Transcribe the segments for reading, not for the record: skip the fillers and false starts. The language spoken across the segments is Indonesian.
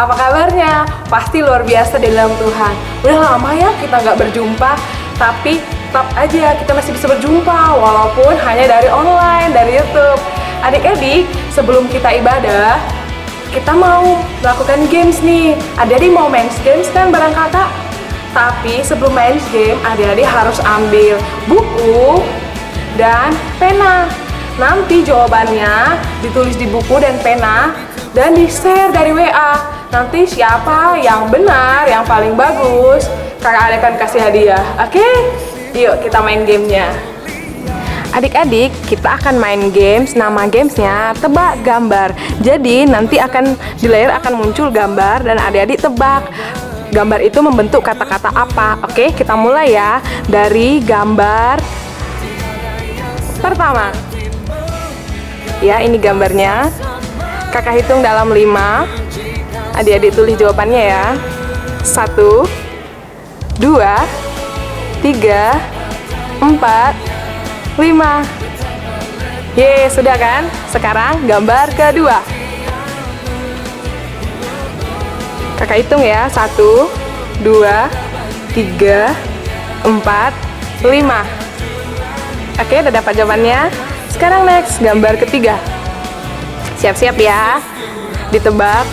Apa kabarnya? Pasti luar biasa di dalam Tuhan. Udah lama ya kita nggak berjumpa, tapi tetap aja kita masih bisa berjumpa walaupun hanya dari online, dari YouTube. Adik-adik, sebelum kita ibadah, kita mau melakukan games nih. Adik-adik mau main games kan bareng kakak? Tapi sebelum main game, adik-adik harus ambil buku dan pena. Nanti jawabannya ditulis di buku dan pena dan di-share dari WA. Nanti siapa yang benar, yang paling bagus, kakak akan kasih hadiah. Oke? Yuk kita main gamenya. Adik-adik, kita akan main games. Nama gamesnya tebak gambar. Jadi nanti akan di layar akan muncul gambar dan adik-adik tebak. Gambar itu membentuk kata-kata apa. Oke, kita mulai ya. Dari gambar pertama. Ya, ini gambarnya. Kakak hitung dalam 5. Adik-adik tulis jawabannya ya. 1, 2, 3, 4, 5. Ye, sudah kan? Sekarang gambar kedua. Kakak hitung ya. 1, 2, 3, 4, 5. Oke, udah dapat jawabannya. Sekarang next, gambar ketiga. Siap-siap ya. Ditebak.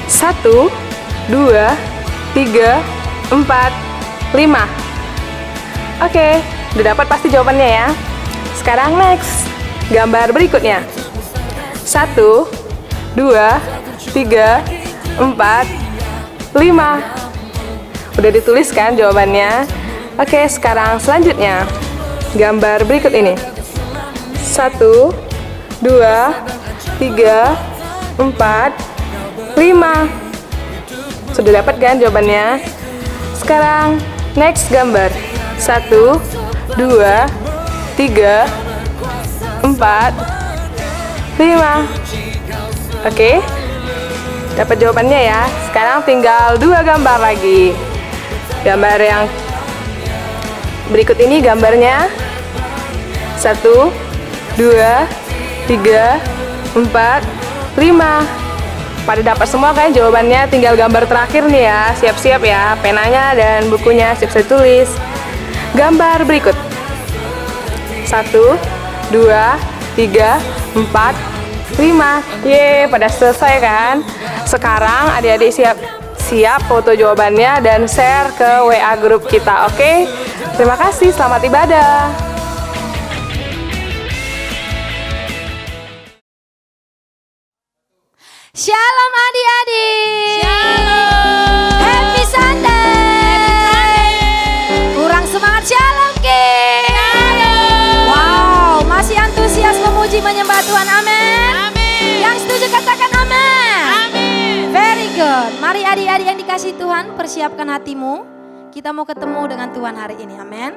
1, 2, 3, 4, 5. Oke, udah dapat pasti jawabannya ya. Sekarang next, gambar berikutnya. 1, 2, 3, 4, 5. Udah ditulis kan jawabannya? Oke, sekarang selanjutnya. Gambar berikut ini. 1, 2, 3, 4, 5. Sudah dapat kan jawabannya? Sekarang next gambar. 1, 2, 3, 4, 5. Oke, dapat jawabannya ya. Sekarang tinggal 2 gambar lagi. Gambar yang berikut ini gambarnya. 1, 2, 3, 4, 5. Pada dapat semua kan jawabannya? Tinggal gambar terakhir nih ya. Siap-siap ya, penanya dan bukunya siap-siap tulis. Gambar berikut. 1, 2, 3, 4, 5. Ye, pada selesai kan? Sekarang adik-adik siap foto jawabannya dan share ke WA grup kita. Oke? Terima kasih, selamat ibadah. Shalom adik-adik. Shalom. Happy Sunday. Kurang semangat shalom ke? Wow, masih antusias memuji menyembah Tuhan. Amin. Amin. Yang setuju katakan amin. Amin. Very good. Mari adik-adik yang dikasih Tuhan, persiapkan hatimu. Kita mau ketemu dengan Tuhan hari ini. Amin.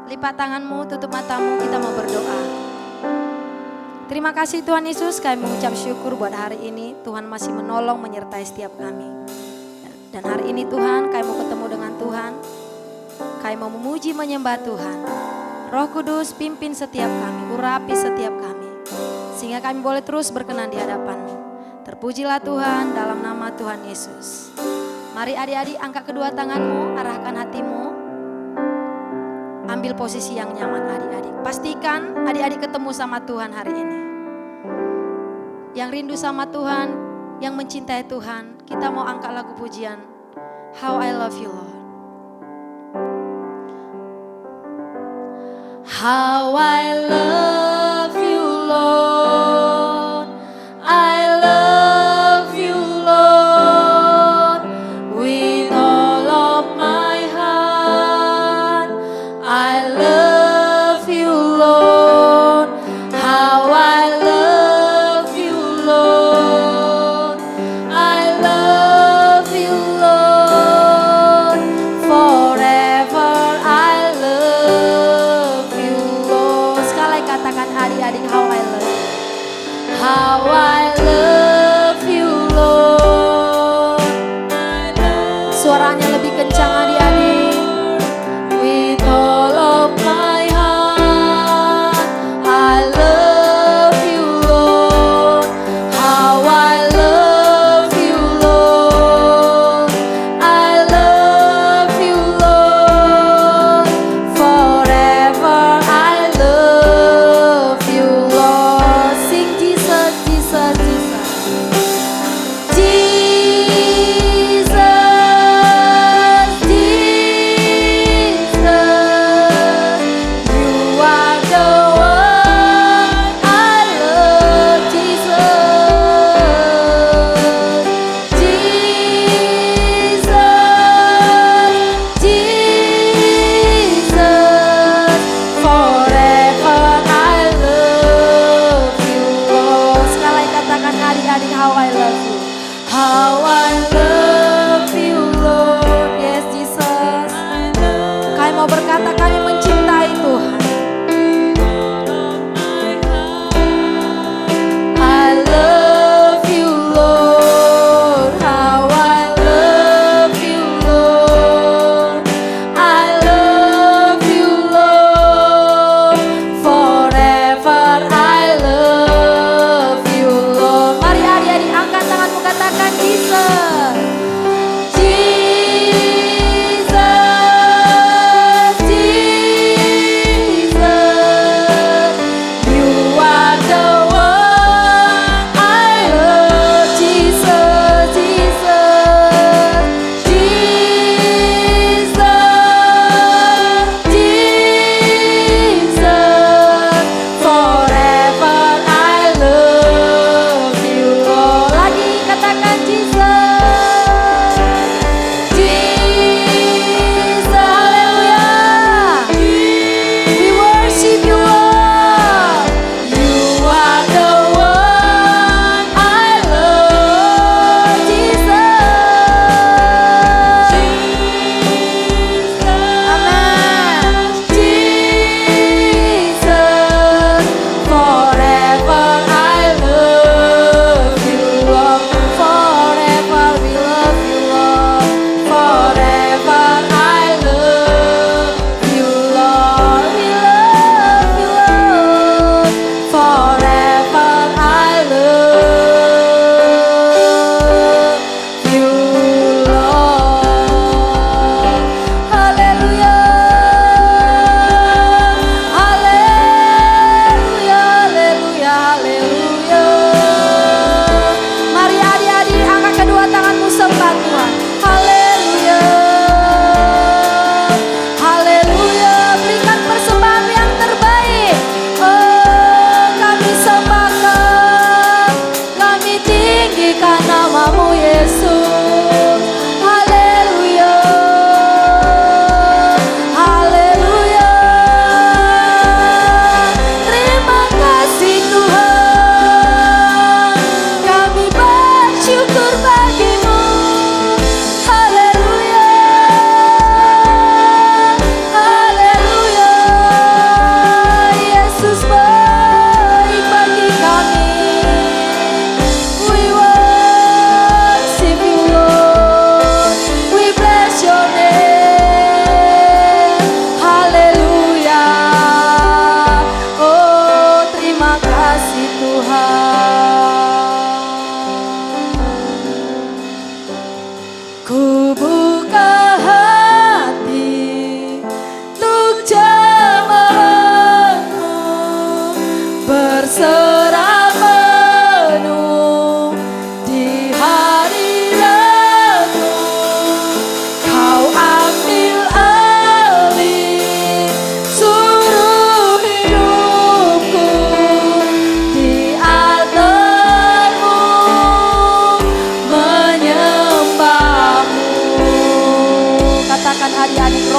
Lipat tanganmu, tutup matamu, kita mau berdoa. Terima kasih Tuhan Yesus, kami mengucap syukur buat hari ini. Tuhan masih menolong, menyertai setiap kami. Dan hari ini Tuhan, kami mau ketemu dengan Tuhan. Kami mau memuji, menyembah Tuhan. Roh Kudus pimpin setiap kami, urapi setiap kami. Sehingga kami boleh terus berkenan di hadapan-Mu. Terpujilah Tuhan dalam nama Tuhan Yesus. Mari adik-adik angkat kedua tanganmu, arahkan hatimu. Ambil posisi yang nyaman adik-adik. Pastikan adik-adik ketemu sama Tuhan hari ini. Yang rindu sama Tuhan, yang mencintai Tuhan, kita mau angkat lagu pujian How I Love You Lord. How I love you Lord, I love you Lord, with all of my heart, I love you Lord, how I love you Lord, I love you Lord, forever I love you Lord. Sekali katakan adik-adik, how I love you. How I love you Lord. Suaranya lebih kencang adik-adik. With all of my heart, I love you Lord. How I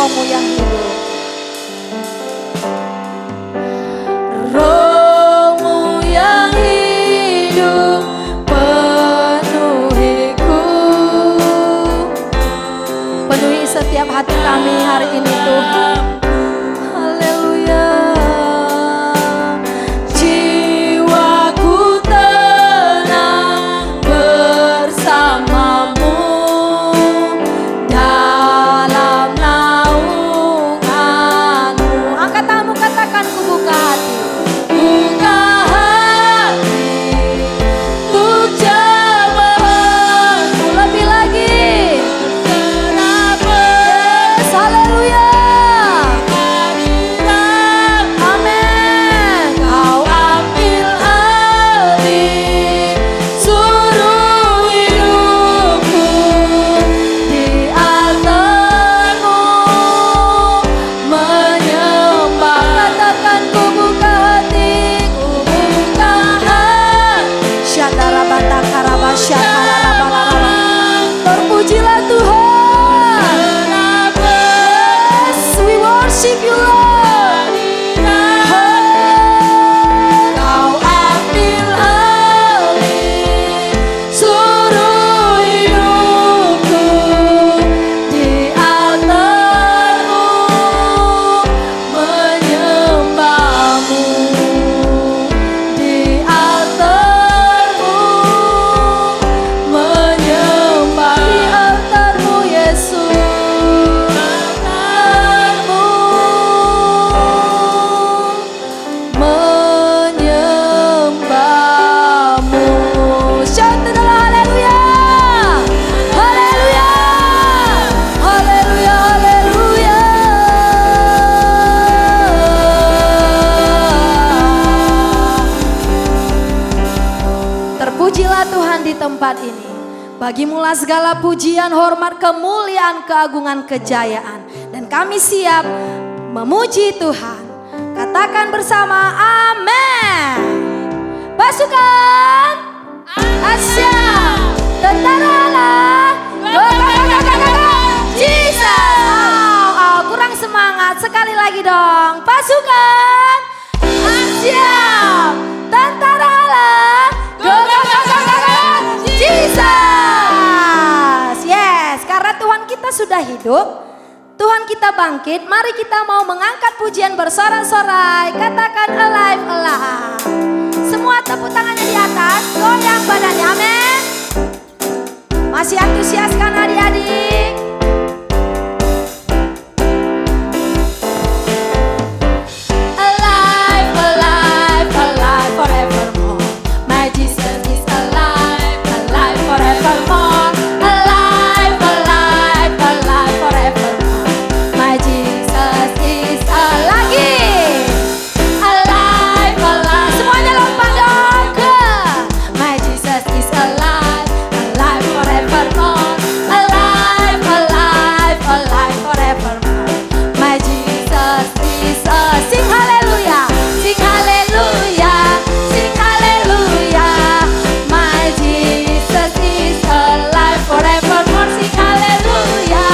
Roh-Mu yang hidup. Roh-Mu yang hidup penuhiku. Penuhi setiap hati kami hari ini Tuhan. Haleluya. Jiwaku tenang bersamamu dalam naungan-Mu. Angkat tanganmu, katakan ku buka hati. Buka hati untuk jamaah-Mu. Lebih lagi. Kenapa Yes, haleluya. hadirat Amin. Kau ambil alih seluruh hidupku di altar-Mu menyembah. Katakan ku buka hati. Ku buka hati. Syadarabata karaba syakarabalaraba. Terpujilah Tuhan. Kenapa Yes, we worship you Lord. Kau ambil alih seluruh hidupku di altar-Mu menyembah-Mu di altar-Mu menyembah di altar-Mu Yesus altar-Mu menyembah-Mu. Shout to the Lord, haleluya. Haleluya. Haleluya, haleluya. Terpujilah Tuhan di tempat ini. Bagimulah segala pujian, hormat, kemuliaan, keagungan, kejayaan. Dan kami siap memuji Tuhan. Katakan bersama, amin. Pasukan Asia, tentara Allah, Jesus. Kurang semangat, sekali lagi dong. Pasukan Asia, tentara Allah, Jesus. Yes, karena Tuhan kita sudah hidup, Tuhan kita bangkit. Mari kita mau mengangkat pujian bersorak-sorai. Katakan alive, alive. Semua tepuk tangannya di atas, goyang badannya, amin. Masih antusiaskan adik-adik? Alive, alive, alive forevermore. My Jesus is alive, alive forevermore. Alive, alive, alive forevermore. My Jesus is alive. Alive, alive. Semuanya lompat dong ke My Jesus is alive, alive forevermore. Alive, alive, alive forevermore. My Jesus is alive. Sing hallelujah, sing hallelujah, sing hallelujah. My Jesus is alive forevermore. Sing hallelujah,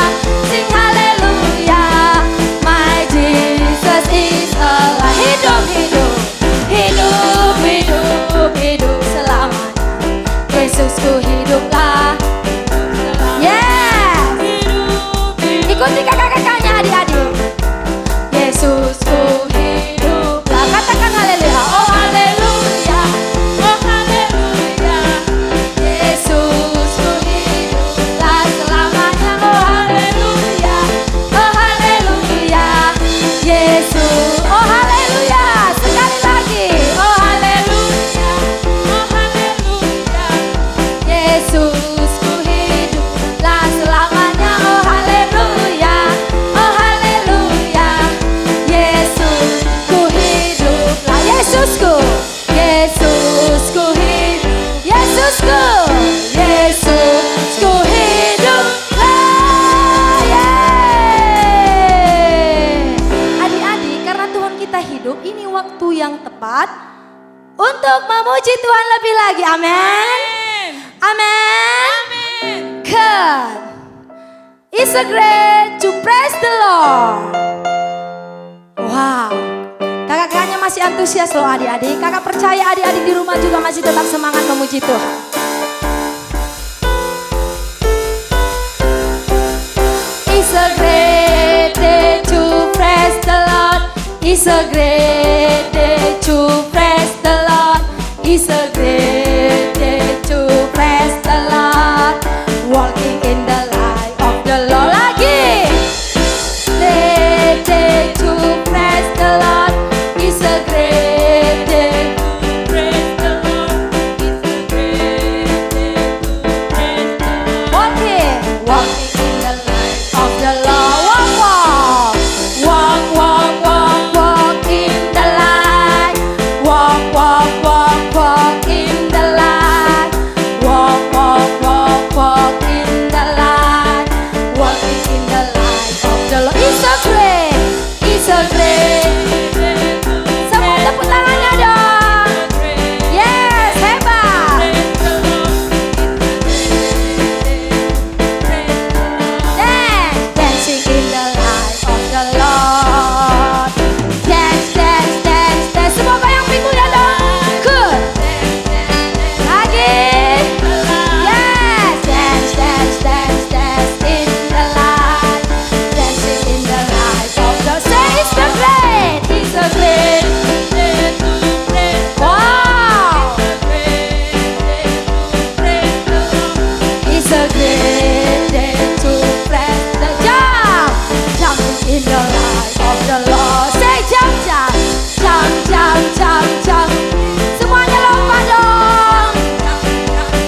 sing hallelujah. My Jesus is alive. Hidup, hidup, hidup, hidup, hidup selamanya. Yesusku hiduplah. yes. Ikuti kakak-kakaknya adik-adik. Yesusku hiduplah. Katakan haleluya. Oh haleluya. Oh haleluya. Yesusku hiduplah selamanya. Oh haleluya. Oh haleluya. Yesus. Oh haleluya, sekali lagi. Oh haleluya. Oh haleluya. Yesusku hiduplah selamanya. Oh haleluya. Oh haleluya. Yesusku hiduplah. Yesusku. Yesusku hidup. Yesusku. Yesusku hiduplah. Yeay. Adik-adik, karena Tuhan kita hidup, ini waktu yang tepat untuk memuji Tuhan lebih lagi. Amin. Amin. Amin. Good. It's a great to praise the Lord. Wow. Kakak-kakaknya masih antusias loh adik-adik. Kakak percaya adik-adik di rumah juga masih tetap semangat memuji Tuhan. It's a great day to praise the Lord. It's a great day to praise the Lord. It's a great day to praise the Lord. Walking in the light of the Lord lagi. Great day to praise the Lord. It's a great day to praise the Lord. It's a great day to praise the Lord. Walking in the light of the Lord. Walk in the light. Walk in the light. Walk in the light. Walking in the light of the Lord. It's a great. Semua tepuk tangannya dong. Yes, hebat. Dancing in the light of the Lord. Dance. Semua goyang pinggulnya dong. Good. Lagi. Yes. Dance in the light. Dancing in the light of the Lord. Say it's a great. Wow. It's a great day to praise the Lord. Jumping in the light of the Lord. Say jump. Semuanya lompat dong.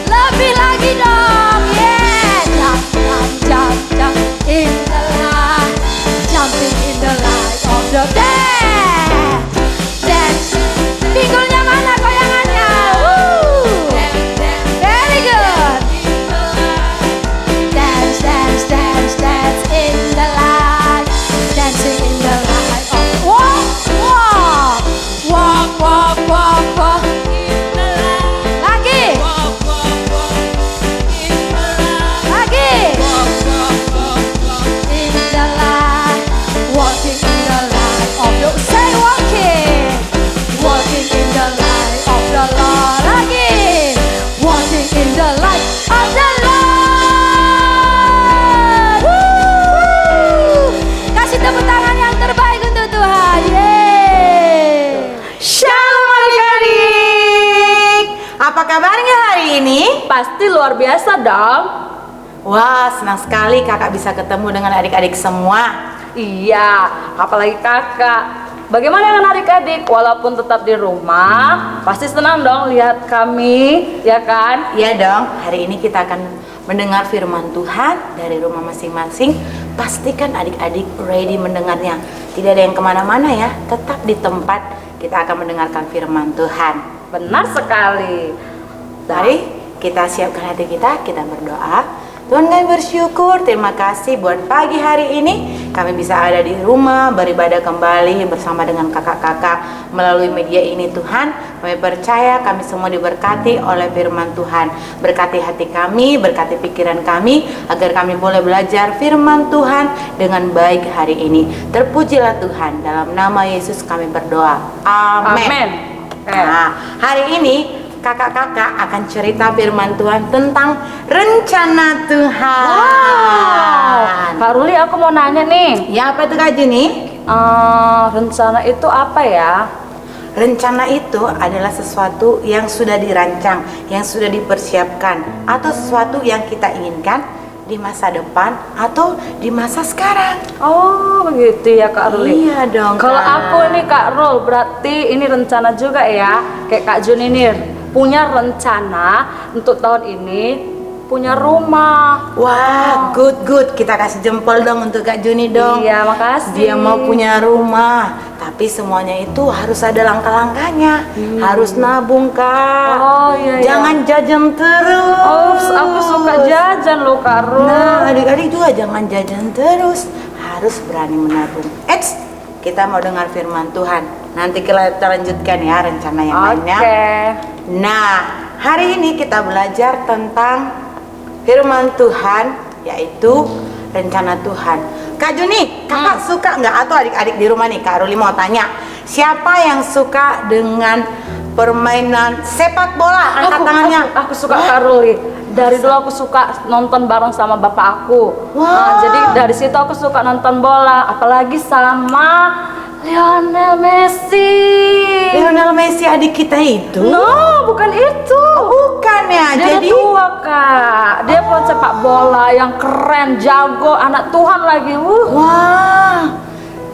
Lebih lagi dong. Yeah. Jump in the light. Jumping in the light of the dance. Pinggulnya mana goyangannya? Woo. Very good. Dance in the light. Dancing in the light of walk in the light. Lagi. In the light. Walking in the light of the say walking in the light of the Lord. Lagi. Walking in the light of the Lord. Woo! Kasih tepuk tangan yang terbaik untuk Tuhan. Yeay. Shalom adik-adik. Apa kabarnya hari ini? Pasti luar biasa dong. Wah, senang sekali kakak bisa ketemu dengan adik-adik semua. Iya, apalagi kakak. Bagaimana dengan adik-adik? Walaupun tetap di rumah, pasti senang dong lihat kami, ya kan? Iya dong, hari ini kita akan mendengar firman Tuhan dari rumah masing-masing. Pastikan adik-adik ready mendengarnya. Tidak ada yang kemana-mana ya, tetap di tempat kita akan mendengarkan firman Tuhan. Benar sekali. Mari kita siapkan hati kita berdoa. Tuhan, kami bersyukur, terima kasih buat pagi hari ini kami bisa ada di rumah beribadah kembali bersama dengan kakak-kakak melalui media ini. Tuhan, kami percaya kami semua diberkati oleh firman Tuhan. Berkati hati kami, berkati pikiran kami, agar kami boleh belajar firman Tuhan dengan baik hari ini. Terpujilah Tuhan, dalam nama Yesus kami berdoa. Amin. Nah, hari ini kakak-kakak akan cerita firman Tuhan tentang rencana Tuhan. Wow. Kak Ruli, aku mau nanya nih. Ya, apa itu Kak Juni? Rencana itu apa ya? Rencana itu adalah sesuatu yang sudah dirancang, yang sudah dipersiapkan, atau sesuatu yang kita inginkan di masa depan atau di masa sekarang. Oh, begitu ya Kak Ruli. Iya dong. Kalau Kak. aku nih Kak Rul, berarti ini rencana juga ya. Kayak Kak Juni nih, punya rencana untuk tahun ini punya rumah. Wah, good. Kita kasih jempol dong untuk Kak Juni dong. Iya, makasih. Dia mau punya rumah, tapi semuanya itu harus ada langkah-langkahnya. Harus nabung, Kak. Oh, iya. Jangan jajan terus. Oh, aku suka jajan loh Kak Rul. Nah, adik-adik juga jangan jajan terus. Harus berani menabung. Eits, kita mau dengar firman Tuhan. Nanti kita lanjutkan ya rencana yang lainnya. Nah, hari ini kita belajar tentang firman Tuhan, yaitu rencana Tuhan. Kak Juni, kakak suka nggak, atau adik-adik di rumah nih, Kak Ruli mau tanya, siapa yang suka dengan permainan sepak bola? Angkat tangannya. Aku suka Kak Ruli. Dari dulu aku suka nonton bareng sama bapak aku. Wah. Jadi dari situ aku suka nonton bola, apalagi sama Lionel Messi. Lionel Messi adik kita itu? No, bukan itu. Bukan ya, Dia jadi udah tua, Kak. Dia pemain sepak bola yang keren, jago, anak Tuhan lagi. wah,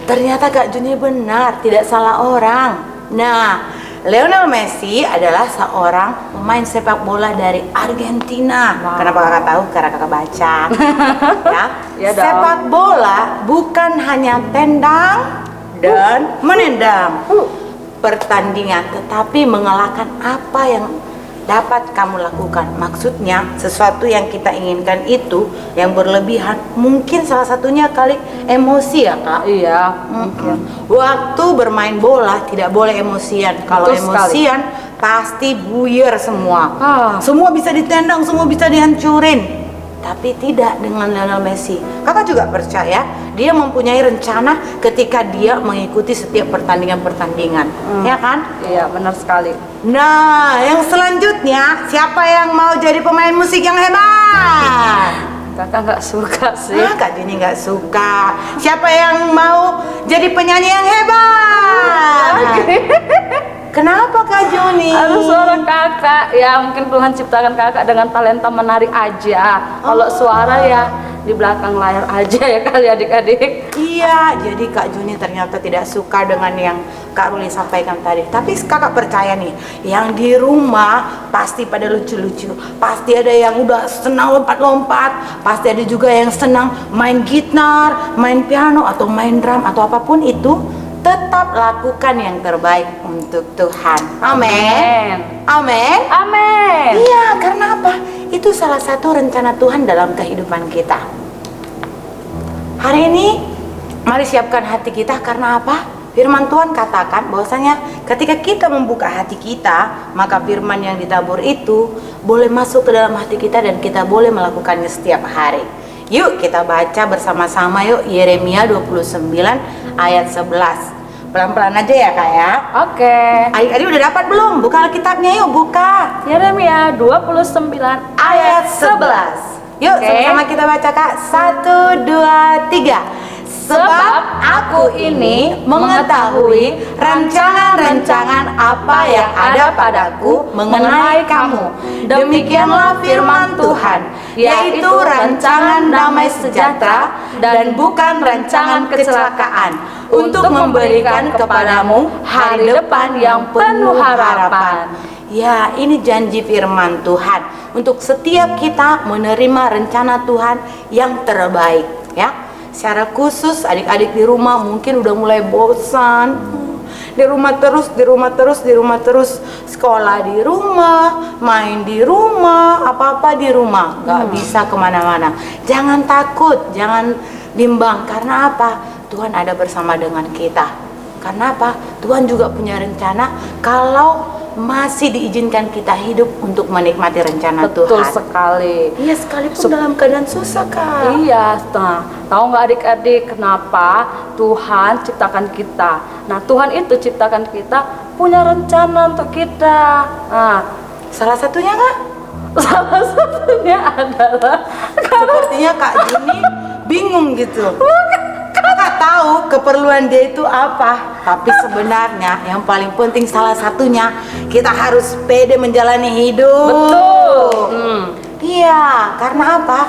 ternyata Kak Juni benar, tidak salah orang. Nah, Lionel Messi adalah seorang pemain sepak bola dari Argentina. Wow. Kenapa kakak tahu? Karena kakak baca. Ya, Ya dong. sepak bola bukan hanya tendang dan menendang pertandingan, tetapi mengalahkan apa yang dapat kamu lakukan. Maksudnya sesuatu yang kita inginkan itu yang berlebihan, mungkin salah satunya kali emosi ya Kak. Iya, Waktu bermain bola tidak boleh emosian. Kalau Betul sekali. emosian pasti buyar semua. Ah. Semua bisa ditendang, semua bisa dihancurin. Tapi tidak dengan Lionel Messi. Kakak juga percaya dia mempunyai rencana ketika dia mengikuti setiap pertandingan-pertandingan, ya kan? iya benar sekali. Nah, yang selanjutnya, siapa yang mau jadi pemain musik yang hebat? Kakak nggak suka sih. Kak Dini nggak suka. Siapa yang mau jadi penyanyi yang hebat? Kenapa Kak Juni? Harus suara kakak, ya mungkin Tuhan ciptakan kakak dengan talenta menari aja. Kalau suara ya di belakang layar aja ya kali adik-adik. Iya, jadi Kak Juni ternyata tidak suka dengan yang Kak Ruli sampaikan tadi. Tapi kakak percaya nih, yang di rumah pasti pada lucu-lucu. Pasti ada yang udah senang lompat-lompat. Pasti ada juga yang senang main gitar, main piano, atau main drum, atau apapun itu. Tetap lakukan yang terbaik untuk Tuhan. Amin. Amin. Amin. Iya, karena apa? Itu salah satu rencana Tuhan dalam kehidupan kita. Hari ini, mari siapkan hati kita, karena apa? Firman Tuhan katakan bahwasanya ketika kita membuka hati kita, maka firman yang ditabur itu boleh masuk ke dalam hati kita dan kita boleh melakukannya setiap hari. Yuk kita baca bersama-sama yuk, Yeremia 29 ayat 11. Pelan-pelan aja ya Kak ya. Oke. Adik-adik udah dapat belum? Buka Alkitabnya yuk, buka. Yeremia 29 Ayat 11. Yuk Oke. sama-sama kita baca Kak. 1, 2, 3. Sebab aku ini mengetahui rancangan-rancangan apa yang ada padaku mengenai kamu. Demikianlah firman Tuhan, yaitu rancangan damai sejahtera dan bukan rancangan kecelakaan, untuk memberikan kepadamu hari depan yang penuh harapan. Ya, ini janji firman Tuhan untuk setiap kita menerima rencana Tuhan yang terbaik, ya. Secara khusus adik-adik di rumah mungkin udah mulai bosan. Di rumah terus, sekolah di rumah, main di rumah, apa-apa di rumah, gak bisa kemana-mana. Jangan takut, jangan bimbang, karena apa? Tuhan ada bersama dengan kita. Karena apa? Tuhan juga punya rencana kalau masih diizinkan kita hidup untuk menikmati rencana Betul Tuhan. sekali. Iya, sekalipun dalam keadaan susah Kak. Iya, nah, tahu nggak adik-adik kenapa Tuhan ciptakan kita? Nah, Tuhan itu ciptakan kita punya rencana untuk kita. Nah, Salah satunya Kak? salah satunya adalah Sepertinya Kak Juni bingung gitu. Kakak tahu keperluan dia itu apa, tapi sebenarnya yang paling penting salah satunya kita harus pede menjalani hidup. betul. Iya, karena apa?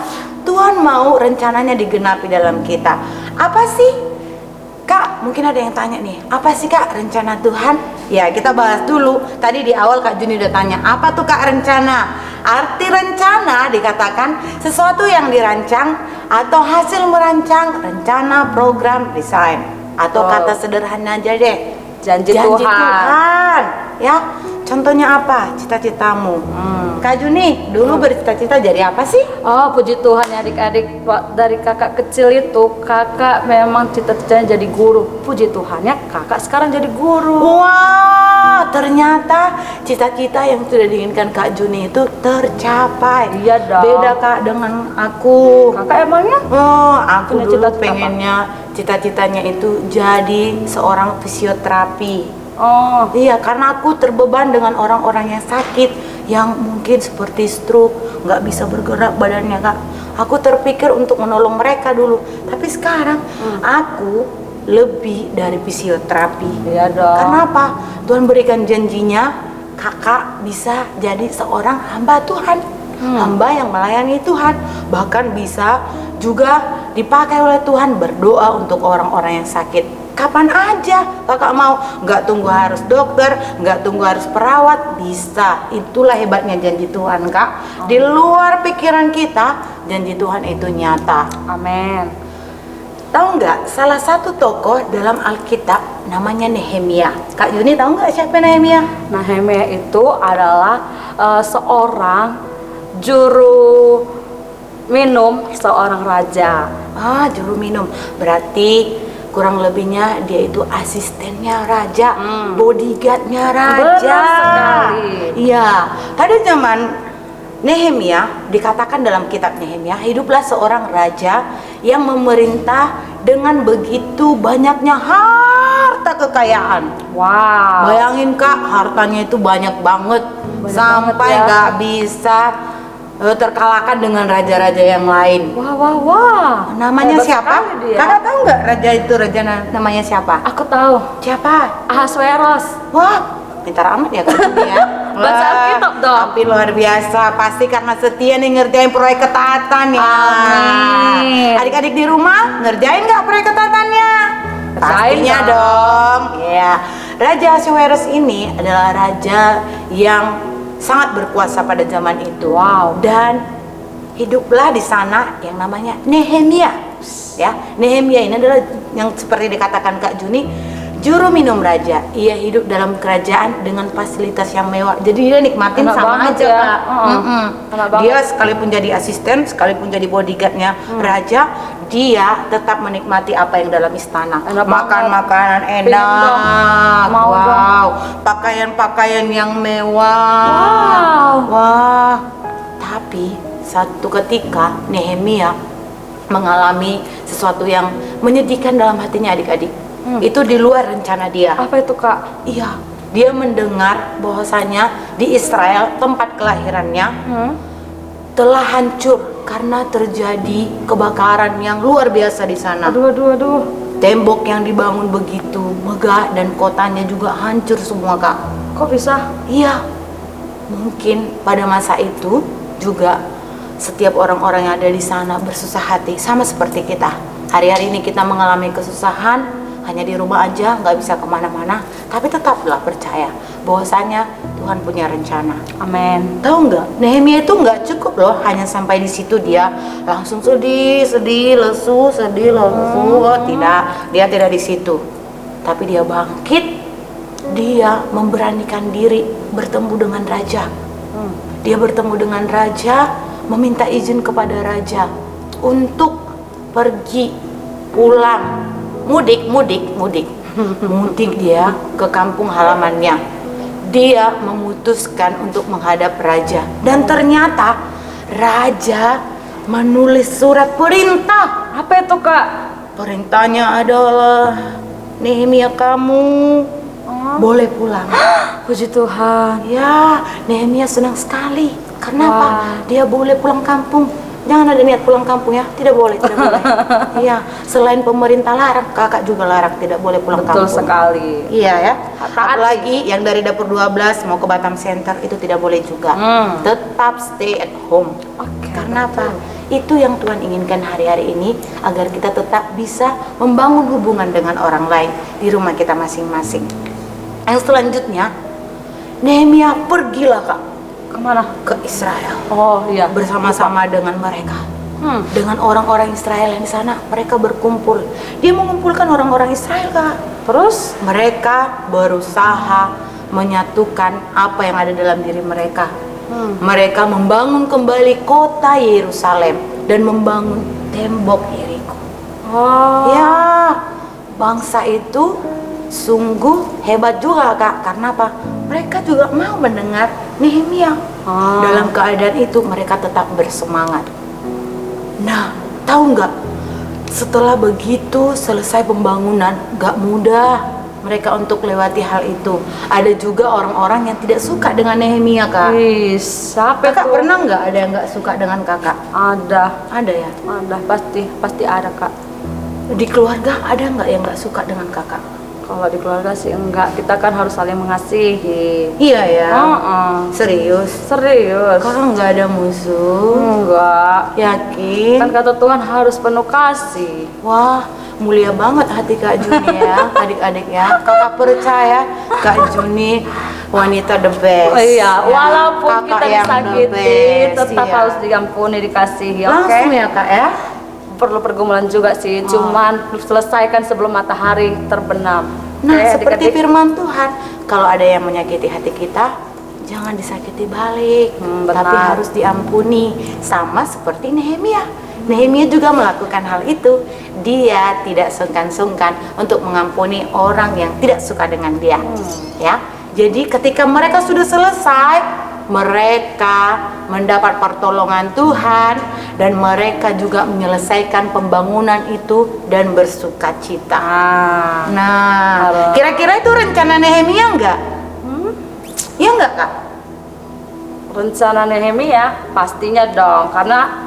Tuhan mau rencananya digenapi dalam kita. Apa sih? Kak, mungkin ada yang tanya nih, apa sih Kak rencana Tuhan? Ya, kita bahas dulu. Tadi di awal Kak Juni udah tanya, apa tuh Kak rencana? Arti rencana dikatakan sesuatu yang dirancang atau hasil merancang, rencana, program, desain. Atau Wow. kata sederhana aja deh, Janji Tuhan. Tuhan. Ya, contohnya apa? Cita-citamu. Kak Juni, dulu bercita-cita jadi apa sih? Oh, puji Tuhan ya adik-adik. Dari kakak kecil itu, kakak memang cita-citanya jadi guru. Puji Tuhan ya, kakak sekarang jadi guru. Wah, ternyata cita-cita yang sudah diinginkan Kak Juni itu tercapai. Iya dong. Beda Kak dengan aku. Kakak emangnya? Oh, aku Punya dulu cita-cita apa? pengennya cita-citanya itu jadi seorang fisioterapi. Oh, Iya, karena aku terbeban dengan orang-orang yang sakit, yang mungkin seperti stroke, nggak bisa bergerak badannya Kak. Aku terpikir untuk menolong mereka dulu, tapi sekarang aku lebih dari fisioterapi. iya dong. Kenapa? Tuhan berikan janjinya, kakak bisa jadi seorang hamba Tuhan, hamba yang melayani Tuhan, bahkan bisa juga dipakai oleh Tuhan berdoa untuk orang-orang yang sakit. Kapan aja kakak mau, nggak tunggu harus dokter, nggak tunggu harus perawat, bisa. Itulah hebatnya janji Tuhan Kak. Di luar pikiran kita, janji Tuhan itu nyata. Amin. Tahu nggak, salah satu tokoh dalam Alkitab namanya Nehemia. Kak Juni tahu nggak siapa Nehemia? Nehemia itu adalah seorang juru minum seorang raja. Juru minum. Berarti kurang lebihnya dia itu asistennya raja, bodyguardnya raja. Benar sekali. Iya, pada zaman Nehemia dikatakan dalam kitab Nehemia, hiduplah seorang raja yang memerintah dengan begitu banyaknya harta kekayaan. Wow. Bayangin Kak, hartanya itu banyak banget, sampai banget ya. nggak bisa terkalahkan dengan raja-raja yang lain. Wah, wah, wah. Namanya Hebat siapa? sekali dia. Kakak tahu nggak raja itu namanya siapa? Aku tahu. Siapa? Ahasveros. Wah, pintar amat ya Kak Juni ya. Baca Wah, Alkitab dong. Tapi luar biasa, pasti karena setia nih ngerjain proyek ketaatan ya. Amin. Adik-adik di rumah ngerjain nggak proyek ketaatannya? Kerjain Pastinya dong. dong. Ya, Raja Ahasveros ini adalah raja yang sangat berkuasa pada zaman itu. Wow. Dan hiduplah di sana yang namanya Nehemia. Ya, Nehemia ini adalah yang seperti dikatakan Kak Juni, juru minum raja. Ia hidup dalam kerajaan dengan fasilitas yang mewah. Jadi dia nikmatin Enak sama banget aja ya. Kak. Enak banget. Dia sekalipun jadi asisten, sekalipun jadi bodyguardnya raja, dia tetap menikmati apa yang dalam istana. Enak Makan banget. makanan Pengen enak. dong. Mau wow. Pakaian-pakaian yang mewah. Wow. Wah. Tapi satu ketika Nehemia mengalami sesuatu yang menyedihkan dalam hatinya adik-adik. Itu di luar rencana dia. Apa itu, Kak? Iya, dia mendengar bahwasanya di Israel tempat kelahirannya telah hancur karena terjadi kebakaran yang luar biasa di sana. Aduh, aduh, aduh. Tembok yang dibangun begitu megah dan kotanya juga hancur semua Kak. Kok bisa? Iya, mungkin pada masa itu juga setiap orang-orang yang ada di sana bersusah hati sama seperti kita. Hari-hari ini kita mengalami kesusahan, hanya di rumah aja, nggak bisa kemana-mana, tapi tetaplah percaya bahwasanya Tuhan punya rencana. Amin. Tahu nggak, Nehemia itu nggak cukup loh hanya sampai di situ dia langsung sedih lesu. Oh, tidak, dia tidak di situ, tapi dia bangkit, dia memberanikan diri bertemu dengan raja. Dia bertemu dengan raja, meminta izin kepada raja untuk pergi pulang, mudik dia ke kampung halamannya. Dia memutuskan untuk menghadap raja, dan ternyata raja menulis surat perintah. Apa itu, Kak? Perintahnya adalah, Nehemia, kamu boleh pulang. Puji Tuhan. Ya, Nehemia senang sekali. Kenapa? Wah. Dia boleh pulang kampung. Jangan ada niat pulang kampung ya. Tidak boleh, tidak boleh. Iya, selain pemerintah larang, kakak juga larang, tidak boleh pulang Betul kampung. sekali. Iya ya. Taat Apalagi yang dari dapur 12 mau ke Batam Center itu tidak boleh juga. Tetap stay at home. Oke. Karena apa? Itu yang Tuhan inginkan hari-hari ini, agar kita tetap bisa membangun hubungan dengan orang lain di rumah kita masing-masing. Yang selanjutnya, Nehemia pergilah Kak Kemana? ke Israel Oh iya. bersama-sama dengan mereka. Dengan orang-orang Israel yang di sana, mereka berkumpul. Dia mengumpulkan orang-orang Israel Kak. Terus? Mereka berusaha menyatukan apa yang ada dalam diri mereka. Mereka membangun kembali kota Yerusalem dan membangun tembok Yeriko. Oh. Ya, bangsa itu sungguh hebat juga Kak. Karena apa? Mereka juga mau mendengar Nehemia. Dalam keadaan itu mereka tetap bersemangat. Nah, tahu nggak? Setelah begitu selesai pembangunan, gak mudah mereka untuk lewati hal itu. Ada juga orang-orang yang tidak suka dengan Nehemia Kak. Siapa Kakak tuh? pernah nggak ada yang nggak suka dengan kakak? Ada, Ada ya? pasti ada Kak. Di keluarga ada nggak yang nggak suka dengan kakak? Kalau di keluarga sih enggak, kita kan harus saling mengasihi. Iya ya. Serius. Kakak nggak ada musuh? Enggak. Yakin? Kan kata Tuhan harus penuh kasih. Wah, mulia banget hati Kak Juni ya, adik-adik ya. Kakak percaya Kak Juni wanita the best. Oh iya, Ya, walaupun kakak kita yang the disakiti, best, tetap iya. harus diampuni, dikasihi. Oke. Langsung ya Kak ya. Perlu pergumulan juga sih, cuman selesaikan sebelum matahari terbenam. Nah, Oke, seperti adik-adik. firman Tuhan, kalau ada yang menyakiti hati kita, jangan disakiti balik, benar. tapi harus diampuni. Sama seperti Nehemia. Nehemia juga melakukan hal itu. Dia tidak sungkan-sungkan untuk mengampuni orang yang tidak suka dengan dia. Ya, jadi ketika mereka sudah selesai, mereka mendapat pertolongan Tuhan dan mereka juga menyelesaikan pembangunan itu dan bersuka cita. Nah, kira-kira itu rencana Nehemia enggak? Iya enggak Kak? Rencana Nehemia pastinya dong, karena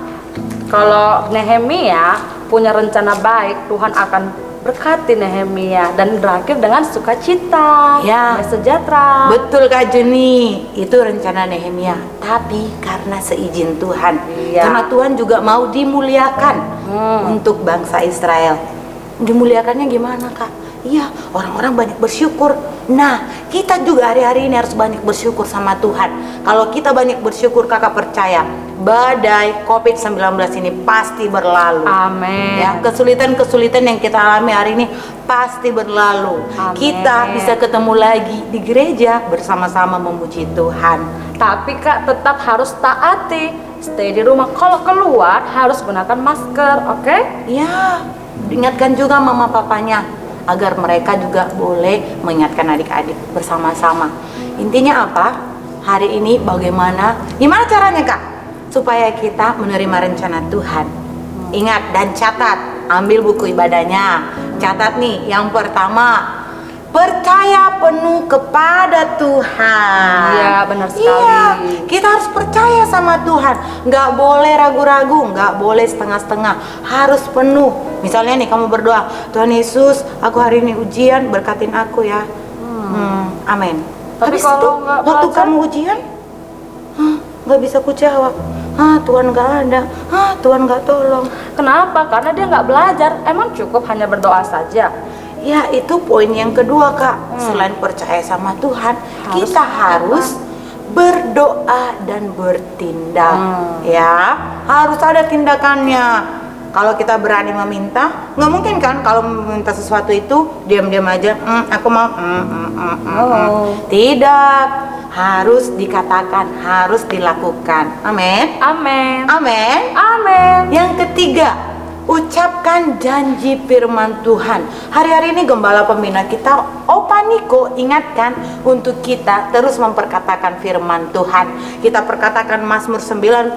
kalau Nehemia punya rencana baik, Tuhan akan berkati Nehemia dan berakhir dengan sukacita, Ya. damai sejahtera. Betul Kak Juni, itu rencana Nehemia. Tapi karena seizin Tuhan, Iya. karena Tuhan juga mau dimuliakan untuk bangsa Israel. Dimuliakannya gimana Kak? Iya, orang-orang banyak bersyukur. Nah, kita juga hari-hari ini harus banyak bersyukur sama Tuhan. Kalau kita banyak bersyukur, kakak percaya badai COVID-19 ini pasti berlalu. Amin. Ya, kesulitan-kesulitan yang kita alami hari ini pasti berlalu. Amin. Kita bisa ketemu lagi di gereja bersama-sama memuji Tuhan. Tapi Kak tetap harus taati, stay di rumah. Kalau keluar harus gunakan masker, oke? Ya, ingatkan juga mama papanya agar mereka juga boleh mengingatkan adik-adik bersama-sama. Intinya apa? Hari ini gimana caranya Kak? Supaya kita menerima rencana Tuhan. Ingat dan catat, ambil buku ibadahnya. Catat nih, yang pertama, percaya penuh kepada Tuhan. Iya, benar sekali. Iya, kita harus percaya sama Tuhan. Nggak boleh ragu-ragu, nggak boleh setengah-setengah, harus penuh. Misalnya nih kamu berdoa, Tuhan Yesus, aku hari ini ujian, berkatin aku ya. Amin. Tapi Habis kalau itu, nggak waktu belajar? kamu ujian, nggak bisa ku jawab. Tuhan nggak ada. Tuhan nggak tolong. Kenapa? Karena dia nggak belajar. Emang cukup hanya berdoa saja? Ya, itu poin yang kedua Kak. Selain percaya sama Tuhan, kita harus berdoa dan bertindak. Ya, harus ada tindakannya. Kalau kita berani meminta, nggak mungkin kan kalau meminta sesuatu itu diam-diam aja. Aku mau. Tidak, harus dikatakan, harus dilakukan. Amin. Amin. Amin. Amin. Yang ketiga, ucapkan janji firman Tuhan. Hari-hari ini gembala pembina kita, Opa Niko, ingatkan untuk kita terus memperkatakan firman Tuhan. Kita perkatakan Mazmur 91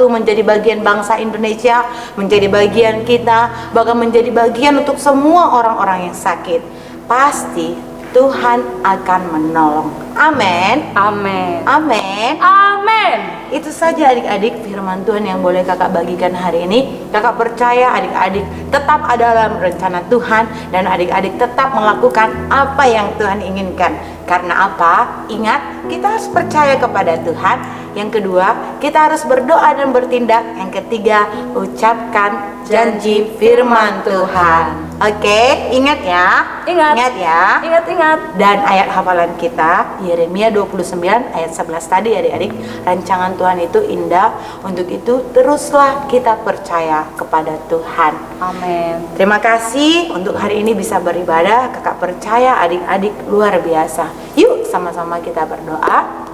menjadi bagian bangsa Indonesia, menjadi bagian kita, bahkan menjadi bagian untuk semua orang-orang yang sakit. Pasti Tuhan akan menolong. Amin. Amin. Amin. Amin. Itu saja adik-adik firman Tuhan yang boleh kakak bagikan hari ini. Kakak percaya adik-adik tetap ada dalam rencana Tuhan dan adik-adik tetap melakukan apa yang Tuhan inginkan. Karena apa? Ingat, kita harus percaya kepada Tuhan. Yang kedua, kita harus berdoa dan bertindak. Yang ketiga, ucapkan janji firman Tuhan. Oke, ingat ya. Ingat. Ingat ya. Ingat-ingat. Dan ayat hafalan kita Yeremia 29 ayat 11 tadi adik-adik, rancangan Tuhan itu indah. Untuk itu teruslah kita percaya kepada Tuhan. Amin. Terima kasih untuk hari ini bisa beribadah. Kakak percaya adik-adik luar biasa. Yuk sama-sama kita berdoa.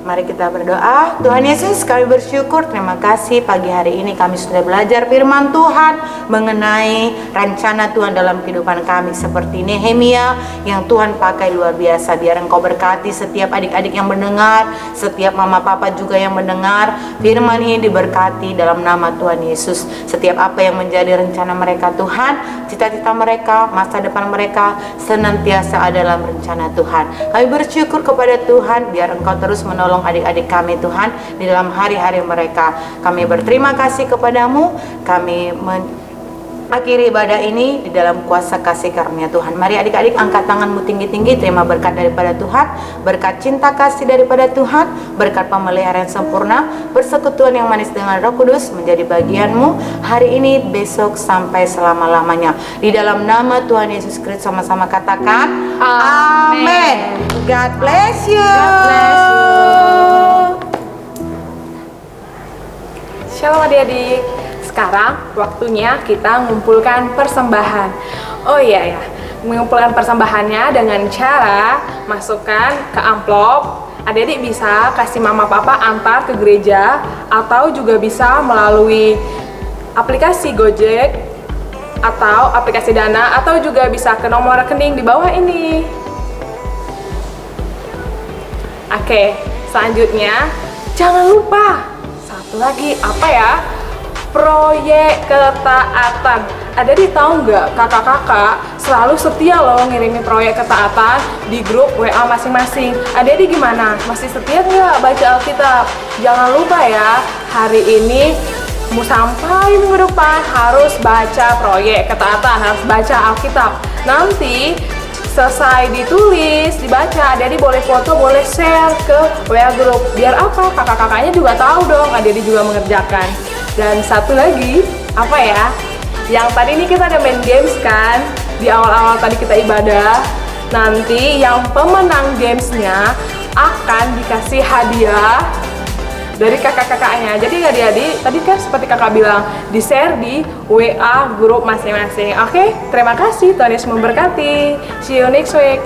Mari kita berdoa. Tuhan Yesus, kami bersyukur, terima kasih pagi hari ini kami sudah belajar firman Tuhan mengenai rencana Tuhan dalam kehidupan kami, seperti Nehemia yang Tuhan pakai luar biasa. Biar Engkau berkati setiap adik-adik yang mendengar, setiap mama papa juga yang mendengar firman ini, diberkati dalam nama Tuhan Yesus. Setiap apa yang menjadi rencana mereka Tuhan, cita-cita mereka, masa depan mereka senantiasa ada dalam rencana Tuhan. Kami bersyukur kepada Tuhan, biar Engkau terus menolong adik-adik kami Tuhan di dalam hari-hari mereka. Kami berterima kasih kepadamu. Kami akhiri ibadah ini di dalam kuasa kasih karunia Tuhan. Mari adik-adik angkat tanganmu tinggi-tinggi, terima berkat daripada Tuhan, berkat cinta kasih daripada Tuhan, berkat pemeliharaan sempurna, persekutuan yang manis dengan Roh Kudus menjadi bagianmu hari ini, besok, sampai selama-lamanya. Di dalam nama Tuhan Yesus Kristus sama-sama katakan amin. God bless you. God bless you. Shalom adik-adik. Sekarang waktunya kita mengumpulkan persembahan. Oh iya ya, mengumpulkan persembahannya dengan cara masukkan ke amplop. Adik-adik bisa kasih mama papa antar ke gereja, atau juga bisa melalui aplikasi Gojek atau aplikasi Dana, atau juga bisa ke nomor rekening di bawah ini. Oke, selanjutnya jangan lupa satu lagi, apa ya? Proyek ketaatan. Adik tahu nggak, kakak-kakak selalu setia loh ngirimin proyek ketaatan di grup WA masing-masing. Adik gimana? Masih setia nggak baca Alkitab? Jangan lupa ya, hari ini sampai minggu depan harus baca proyek ketaatan, harus baca Alkitab. Nanti selesai ditulis, dibaca, adik boleh foto, boleh share ke WA grup. Biar apa? Kakak-kakaknya juga tahu dong, adik juga mengerjakan. Dan satu lagi, apa ya? Yang tadi ini kita ada main games kan? Di awal-awal tadi kita ibadah. Nanti yang pemenang gamesnya akan dikasih hadiah dari kakak-kakaknya. Jadi adik-adik, tadi kan seperti kakak bilang, di-share di WA grup masing-masing. Oke, terima kasih. Tuhan Yesus memberkati. See you next week.